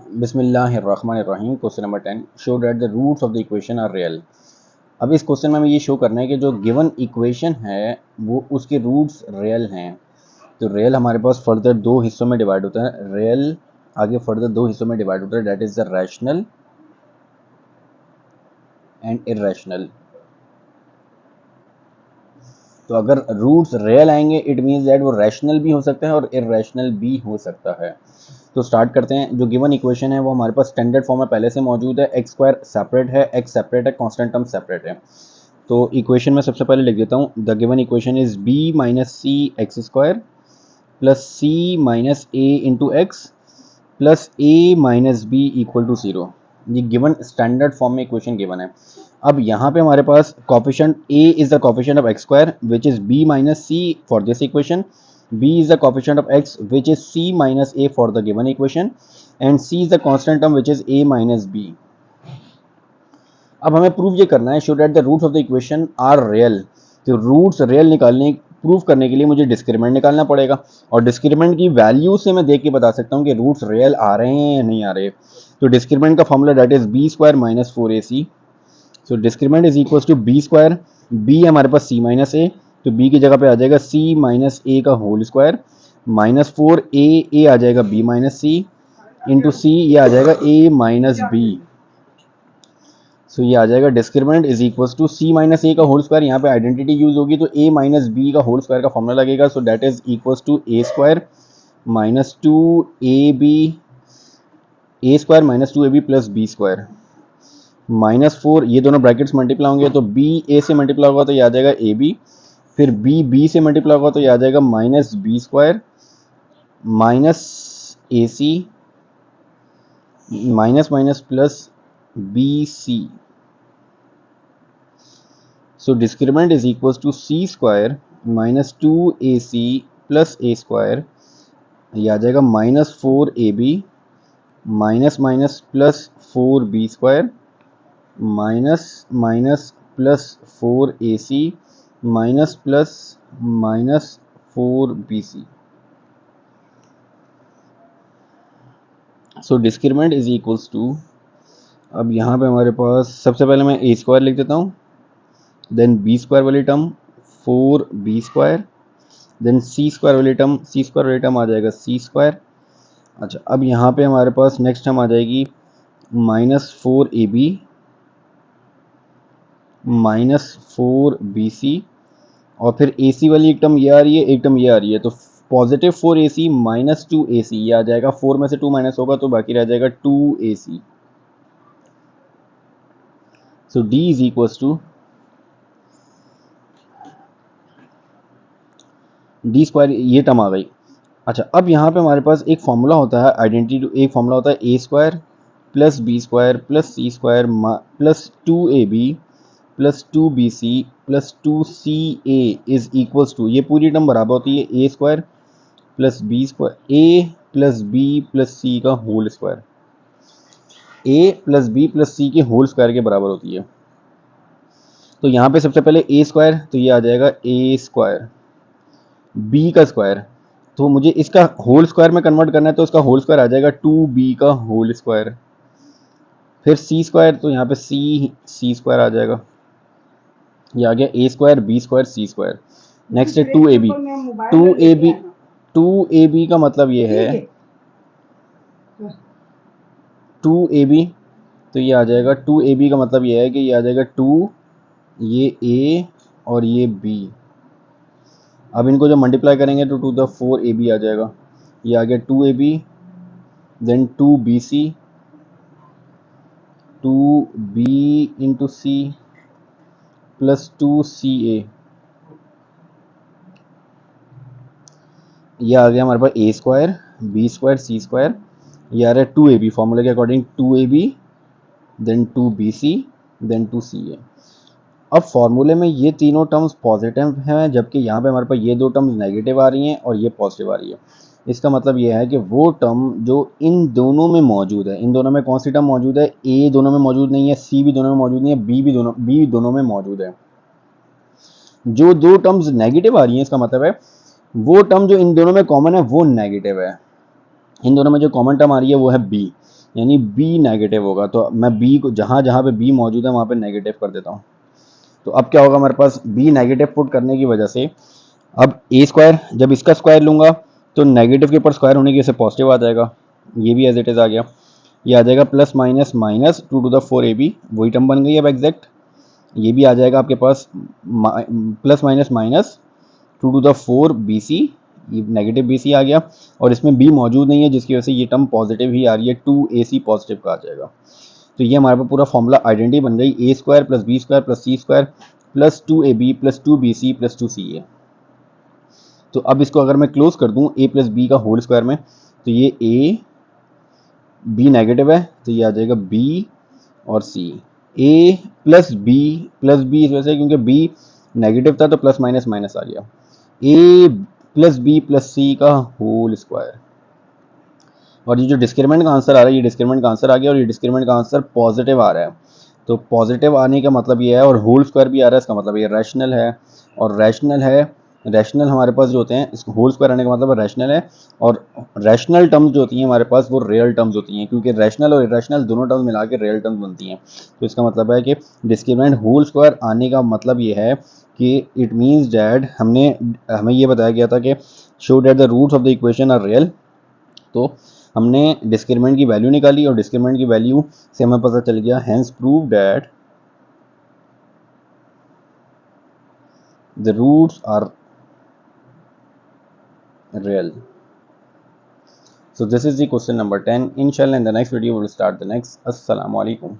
बिस्मिल्लाहिर्रहमानिर्रहीम। Question number 10, show that the roots of the equation are real. अब इस question में हमें ये शो करना है कि जो गिवन इक्वेशन है वो उसके रूट्स रियल हैं। तो रियल हमारे पास फर्दर दो हिस्सों में डिवाइड होता है। रियल आगे फर्दर दो हिस्सों में डिवाइड होता है, that is the rational and irrational. तो अगर रूट्स रियल आएंगे इट मीन्स दैट वो रैशनल भी हो सकता है और इर्रेशनल भी हो सकता है। तो स्टार्ट करते हैं। जो गिवन इक्वेशन है वो हमारे पास स्टैंडर्ड फॉर्म में पहले से मौजूद है। एक्स स्क्वायर सेपरेट है, एक्स सेपरेट है, कांस्टेंट टर्म सेपरेट है। तो इक्वेशन में सबसे पहले लिख देता हूँ, the given equation is B minus C X square plus C minus A into X plus A minus B equal to 0। ये गिवन स्टैंडर्ड फॉर्म में इक्वेशन गिवन है। अब यहाँ पे हमारे पास coefficient a is the coefficient of x square which is b minus C for this equation, b is the coefficient of x which is c minus a for the given equation and c is the constant term which is a minus b। अब हमें prove ये करना है, show that the roots of the equation are real. तो roots real निकालने prove करने के लिए मुझे डिस्क्रिमिनेंट निकालना पड़ेगा और डिस्क्रिमिनेंट की वैल्यू से मैं देख के बता सकता हूँ कि रूट्स रियल आ रहे हैं या नहीं आ रहे। तो डिस्क्रिमिनेंट का formula that is b square minus 4ac। So discriminant is equal to b square, b हमारे पास सी माइनस ए, तो b की जगह पे आ जाएगा c माइनस ए का होल स्क्वायर माइनस 4a आ जाएगा b माइनस सी इंटू सी, ये आ जाएगा a माइनस बी। सो ये आ जाएगा discriminant is equal to C minus A का होल स्क्वायर। यहाँ पे आइडेंटिटी यूज होगी तो a माइनस बी का होल स्क्वायर का फॉर्मूला लगेगा। So that is equal to a square minus 2ab, a square minus 2ab plus B square minus 4, ये दोनों ब्रैकेट्स मल्टीप्लाई होंगे तो b a से मल्टीप्लाई होगा तो ये आ जाएगा ab, फिर b से मल्टीप्लाई होगा तो ये आ जाएगा minus b square minus a c minus minus plus b c. So discriminant is equal to c square minus 2ac plus a square, ये आ जाएगा minus 4ab minus minus plus 4b square minus minus plus 4ac minus plus minus 4bc। So discriminant is equals to, अब यहाँ पे हमारे पास सबसे पहले मैं ए स्क्वायर लिख देता हूँ, देन बी स्क्वायर वाली टर्म 4b स्क्वायर, देन सी स्क्वायर वाली टर्म आ जाएगा सी स्क्वायर। अच्छा, अब यहाँ पे हमारे पास नेक्स्ट टर्म आ जाएगी माइनस 4ab माइनस 4bc और फिर ac वाली एक टर्म ये आ रही है, एक टर्म ये आ रही है, तो पॉजिटिव 4ac माइनस 2ac, ये आ जाएगा 4 में से 2 माइनस होगा तो बाकी रह जाएगा 2ac। So d is equal to d square, ये टर्म आ गई। अच्छा, अब यहाँ पे हमारे पास एक फॉर्मूला होता है आइडेंटिटी, एक फॉर्मूला होता है A square plus B square plus C square plus 2ab plus 2bc plus 2ca is equals to, ये पूरी टर्म बराबर होती है A square plus B square, A plus B plus C का whole square, A plus B plus C के whole square के बराबर होती है। तो यहाँ पे सबसे पहले ए स्क्वायर, तो ये आ जाएगा ए स्क्वायर, बी का स्क्वायर, तो मुझे इसका होल स्क्वायर में कन्वर्ट करना है तो इसका होल स्क्वायर आ जाएगा 2b का होल स्क्वायर, फिर सी स्क्वायर, तो यहाँ पे सी स्क्वायर आ जाएगा, ये आ गया ए स्क्वायर बी स्क्वायर सी स्क्वायर। नेक्स्ट है 2ab, 2ab का मतलब ये है 2ab, तो ये आ जाएगा 2ab का मतलब ये है कि ये आ जाएगा 2, ये a और ये b। अब इनको जब मल्टीप्लाई करेंगे तो 2 द 4ab आ जाएगा, ये आ गया 2ab, then 2bc, 2b into C plus 2ca, ये आ गया हमारे पास ए स्क्वायर बी स्क्वायर सी स्क्वायर, ये आ रहा है 2ab फॉर्मूला के according 2ab then 2bc then 2ca। अब फॉर्मूले में ये तीनों टर्म्स पॉजिटिव हैं जबकि यहाँ पे हमारे पास ये दो टर्म्स नेगेटिव आ रही हैं और ये पॉजिटिव आ रही है। इसका मतलब ये है कि वो टर्म जो इन दोनों में मौजूद है, इन दोनों में कौन सी टर्म मौजूद है, ए दोनों में मौजूद नहीं है, सी भी दोनों में मौजूद नहीं है, बी दोनों में मौजूद है। जो दो टर्म्स नेगेटिव आ रही हैं इसका मतलब है वो टर्म जो इन दोनों में कॉमन है वो नेगेटिव है। इन दोनों में जो कॉमन टर्म आ रही है वो है बी। यानी बी नेगेटिव होगा। तो मैं बी को जहाँ जहाँ पे बी मौजूद है वहाँ पे नेगेटिव कर देता हूँ। तो अब क्या होगा हमारे पास, बी नेगेटिव पुट करने की वजह से अब ए स्क्वायर, जब इसका स्क्वायर लूँगा तो नेगेटिव के ऊपर स्क्वायर होने की वजह से पॉजिटिव आ जाएगा, ये भी एज इट इज़ आ गया। ये आ जाएगा plus minus minus 2 to the 4 AB, वही टर्म बन गई अब एग्जैक्ट। ये भी आ जाएगा आपके पास plus minus minus 2 to the 4 BC, ये नेगेटिव BC आ गया। और इसमें B मौजूद नहीं है जिसकी वजह से ये टर्म पॉजिटिव ही आ रही है, 2AC पॉजिटिव का आ जाएगा। तो ये हमारे पास पूरा फॉर्मूला आइडेंटिटी बन गई, A square plus B square plus C square plus 2AB plus 2BC plus 2CA। तो अब इसको अगर मैं क्लोज कर दूं ए प्लस बी का होल स्क्वायर में, तो ये ए, बी नेगेटिव है तो ये आ जाएगा बी और सी। ए प्लस बी इस वजह से क्योंकि बी नेगेटिव था तो प्लस माइनस माइनस आ गया, ए प्लस बी प्लस सी का होल स्क्वायर। और ये जो डिस्क्रिमिनेंट का आंसर आ रहा है, ये डिस्क्रिमिनेंट का आंसर आ गया और ये डिस्क्रिमिनेंट का आंसर पॉजिटिव आ रहा है। तो पॉजिटिव आने का मतलब ये है, और होल स्क्वायर भी आ रहा है, इसका मतलब ये रैशनल है। और रैशनल है, रैशनल हमारे पास जो होते हैं, इसको होल स्क्वायर आने का मतलब रैशनल है। और रैशनल टर्म्स जो होती हैं हमारे पास वो रियल टर्म्स होती हैं, क्योंकि रैशनल और इरेशनल दोनों टर्म्स मिला के रियल टर्म्स बनती हैं। तो इसका मतलब है कि डिस्क्रिमिनेंट होल स्क्वायर आने का मतलब ये है कि इट मीन्स डैट हमें ये बताया गया था कि show that the roots of the equation are real. तो हमने डिस्क्रिमिनेंट की वैल्यू निकाली और डिस्क्रिमिनेंट की वैल्यू से हमें पता चल गया, hence prove that the roots are real. So this is the question number 10. Inshallah in the next video we will start the next. Assalamu alaikum.